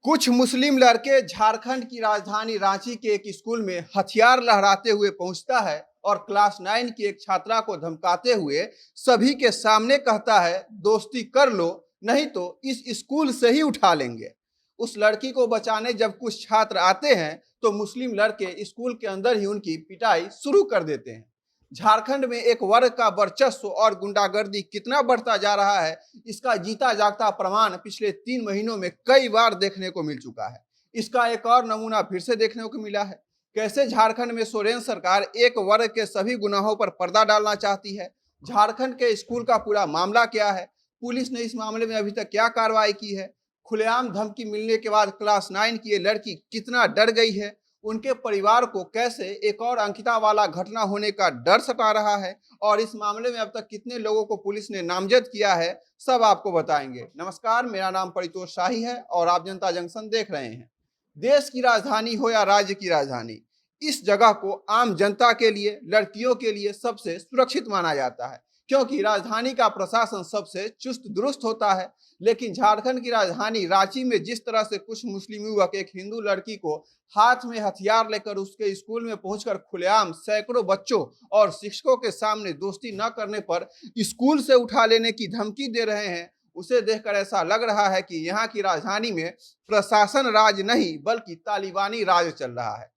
कुछ मुस्लिम लड़के झारखंड की राजधानी रांची के एक स्कूल में हथियार लहराते हुए पहुंचता है और क्लास 9 की एक छात्रा को धमकाते हुए सभी के सामने कहता है, दोस्ती कर लो नहीं तो इस स्कूल से ही उठा लेंगे। उस लड़की को बचाने जब कुछ छात्र आते हैं तो मुस्लिम लड़के स्कूल के अंदर ही उनकी पिटाई शुरू कर देते हैं। झारखंड में एक वर्ग का वर्चस्व और गुंडागर्दी कितना बढ़ता जा रहा है, इसका जीता जागता प्रमाण पिछले 3 महीनों में कई बार देखने को मिल चुका है। इसका एक और नमूना फिर से देखने को मिला है। कैसे झारखंड में सोरेन सरकार एक वर्ग के सभी गुनाहों पर पर्दा डालना चाहती है। झारखंड के स्कूल का पूरा मामला क्या है, पुलिस ने इस मामले में अभी तक क्या कार्रवाई की है, खुलेआम धमकी मिलने के बाद क्लास 9 की ये लड़की कितना डर गई है, उनके परिवार को कैसे एक और अंकिता वाला घटना होने का डर सता रहा है और इस मामले में अब तक कितने लोगों को पुलिस ने नामजद किया है, सब आपको बताएंगे। नमस्कार, मेरा नाम परितोष शाही है और आप जनता जंक्शन देख रहे हैं। देश की राजधानी हो या राज्य की राजधानी, इस जगह को आम जनता के लिए, लड़कियों के लिए सबसे सुरक्षित माना जाता है क्योंकि राजधानी का प्रशासन सबसे चुस्त दुरुस्त होता है। लेकिन झारखंड की राजधानी रांची में जिस तरह से कुछ मुस्लिम युवक एक हिंदू लड़की को हाथ में हथियार लेकर उसके स्कूल में पहुंचकर खुलेआम सैकड़ों बच्चों और शिक्षकों के सामने दोस्ती न करने पर स्कूल से उठा लेने की धमकी दे रहे हैं, उसे देखकर ऐसा लग रहा है कि यहाँ की राजधानी में प्रशासन राज नहीं बल्कि तालिबानी राज चल रहा है।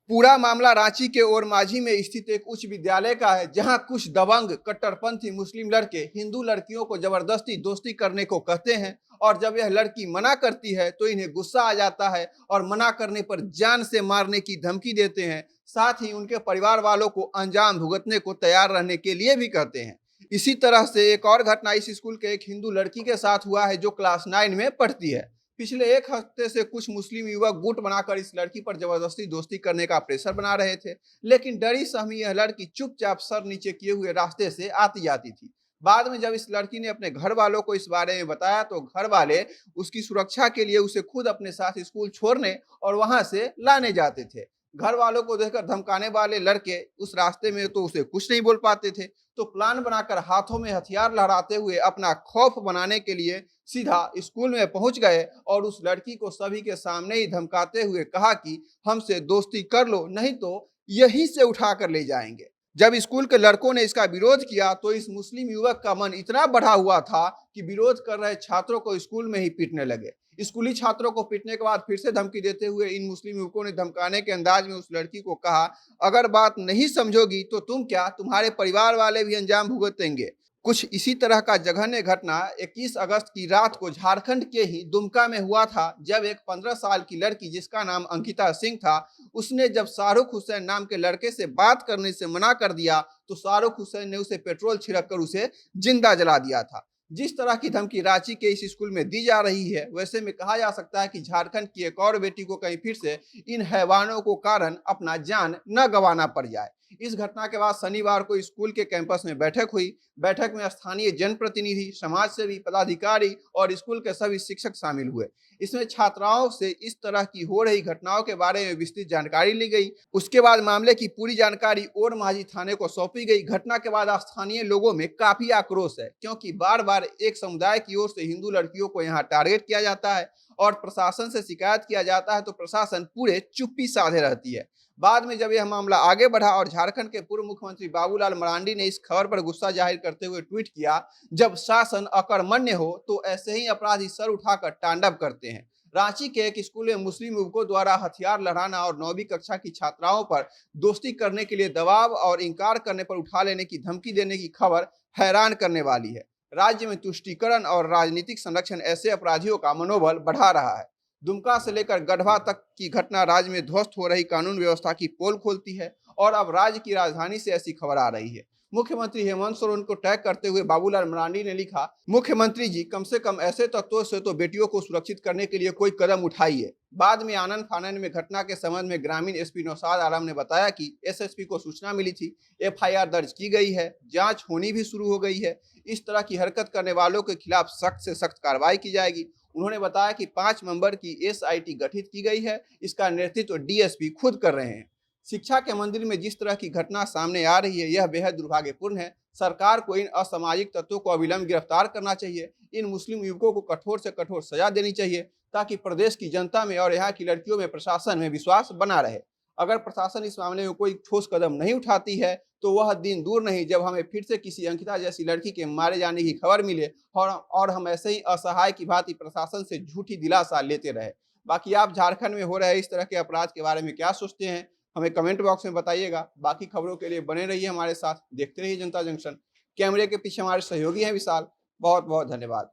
पूरा मामला रांची के ओरमांझी में स्थित एक उच्च विद्यालय का है, जहां कुछ दबंग कट्टरपंथी मुस्लिम लड़के हिंदू लड़कियों को जबरदस्ती दोस्ती करने को कहते हैं और जब यह लड़की मना करती है तो इन्हें गुस्सा आ जाता है और मना करने पर जान से मारने की धमकी देते हैं। साथ ही उनके परिवार वालों को अंजाम भुगतने को तैयार रहने के लिए भी कहते हैं। इसी तरह से एक और घटना इस स्कूल के एक हिंदू लड़की के साथ हुआ है जो क्लास 9 में पढ़ती है। पिछले एक हफ्ते से कुछ मुस्लिम युवक गुट बनाकर इस लड़की पर जबरदस्ती दोस्ती करने का प्रेशर बना रहे थे, लेकिन डरी सहमी यह लड़की चुपचाप सर नीचे किए हुए रास्ते से आती जाती थी। बाद में जब इस लड़की ने अपने घर वालों को इस बारे में बताया तो घर वाले उसकी सुरक्षा के लिए उसे खुद अपने साथ स्कूल छोड़ने और वहां से लाने जाते थे। घर वालों को देखकर धमकाने वाले लड़के उस रास्ते में तो उसे कुछ नहीं बोल पाते थे, तो प्लान बनाकर हाथों में हथियार लहराते हुए अपना खौफ बनाने के लिए सीधा स्कूल में पहुंच गए और उस लड़की को सभी के सामने ही धमकाते हुए कहा कि हमसे दोस्ती कर लो नहीं तो यहीं से उठा कर ले जाएंगे। जब स्कूल के लड़कों ने इसका विरोध किया तो इस मुस्लिम युवक का मन इतना बढ़ा हुआ था कि विरोध कर रहे छात्रों को स्कूल में ही पीटने लगे। स्कूली छात्रों को पीटने के बाद फिर से धमकी देते हुए इन मुस्लिम युवकों ने धमकाने के अंदाज में उस लड़की को कहा, अगर बात नहीं समझोगी तो तुम क्या, तुम्हारे परिवार वाले भी अंजाम भुगतेंगे। कुछ इसी तरह का जघन्य घटना 21 अगस्त की रात को झारखंड के ही दुमका में हुआ था, जब एक 15 साल की लड़की जिसका नाम अंकिता सिंह था, उसने जब शाहरुख हुसैन नाम के लड़के से बात करने से मना कर दिया तो शाहरुख हुसैन ने उसे पेट्रोल छिड़क कर उसे जिंदा जला दिया था। जिस तरह की धमकी रांची के इस स्कूल में दी जा रही है, वैसे में कहा जा सकता है कि झारखंड की एक और बेटी को कहीं फिर से इन हैवानों को कारण अपना जान न गंवाना पड़ जाए। इस घटना के बाद शनिवार को स्कूल के कैंपस में बैठक हुई। बैठक में स्थानीय जनप्रतिनिधि, समाज सेवी, पदाधिकारी और स्कूल के सभी शिक्षक शामिल हुए। इसमें छात्राओं से इस तरह की हो रही घटनाओं के बारे में विस्तृत जानकारी ली गई। उसके बाद मामले की पूरी जानकारी ओरमांझी थाने को सौंपी गई। घटना के बाद स्थानीय लोगों में काफी आक्रोश है क्योंकि बार बार एक समुदाय की ओर से हिंदू लड़कियों को यहाँ टारगेट किया जाता है और प्रशासन से शिकायत किया जाता है तो प्रशासन पूरे चुप्पी साधे रहती है। बाद में जब यह मामला आगे बढ़ा और झारखंड के पूर्व मुख्यमंत्री बाबूलाल मरांडी ने इस खबर पर गुस्सा जाहिर करते हुए ट्वीट किया, जब शासन अकर्मण्य हो तो ऐसे ही अपराधी सर उठाकर तांडव करते हैं। रांची के एक स्कूल में मुस्लिम युवकों द्वारा हथियार लहराना और 9वीं कक्षा की छात्राओं पर दोस्ती करने के लिए दबाव और इंकार करने पर उठा लेने की धमकी देने की खबर हैरान करने वाली है। राज्य में तुष्टीकरण और राजनीतिक संरक्षण ऐसे अपराधियों का मनोबल बढ़ा रहा है। दुमका से लेकर गढ़वा तक की घटना राज्य में ध्वस्त हो रही कानून व्यवस्था की पोल खोलती है और अब राज्य की राजधानी से ऐसी खबर आ रही है। मुख्यमंत्री हेमंत सोरेन को टैग करते हुए बाबूलाल मरांडी ने लिखा, मुख्यमंत्री जी, कम से कम ऐसे तत्वों से तो बेटियों को सुरक्षित करने के लिए कोई कदम उठाइए। बाद में आनन फानन में घटना के संबंध में ग्रामीण एसपी नौशाद आलम ने बताया कि एसएसपी को सूचना मिली थी, एफआईआर दर्ज की गई है, जांच होनी भी शुरू हो गई है। इस तरह की हरकत करने वालों के खिलाफ सख्त से सख्त कार्रवाई की जाएगी। उन्होंने बताया कि 5 मेंबर की एसआईटी गठित की गई है, इसका नेतृत्व डीएसपी खुद कर रहे हैं। शिक्षा के मंदिर में जिस तरह की घटना सामने आ रही है, यह बेहद दुर्भाग्यपूर्ण है। सरकार को इन असामाजिक तत्वों को अविलंब गिरफ्तार करना चाहिए। इन मुस्लिम युवकों को कठोर से कठोर सजा देनी चाहिए ताकि प्रदेश की जनता में और यहाँ की लड़कियों में, प्रशासन में विश्वास बना रहे। अगर प्रशासन इस मामले में कोई ठोस कदम नहीं उठाती है तो वह दिन दूर नहीं जब हमें फिर से किसी अंकिता जैसी लड़की के मारे जाने की खबर मिले और हम ऐसे ही असहाय की भांति प्रशासन से झूठी दिलासा लेते रहे। बाकी आप झारखंड में हो रहे इस तरह के अपराध के बारे में क्या सोचते हैं, हमें कमेंट बॉक्स में बताइएगा। बाकी खबरों के लिए बने रहिए हमारे साथ, देखते रहिए जनता जंक्शन। कैमरे के पीछे हमारे सहयोगी हैं विशाल। बहुत बहुत धन्यवाद।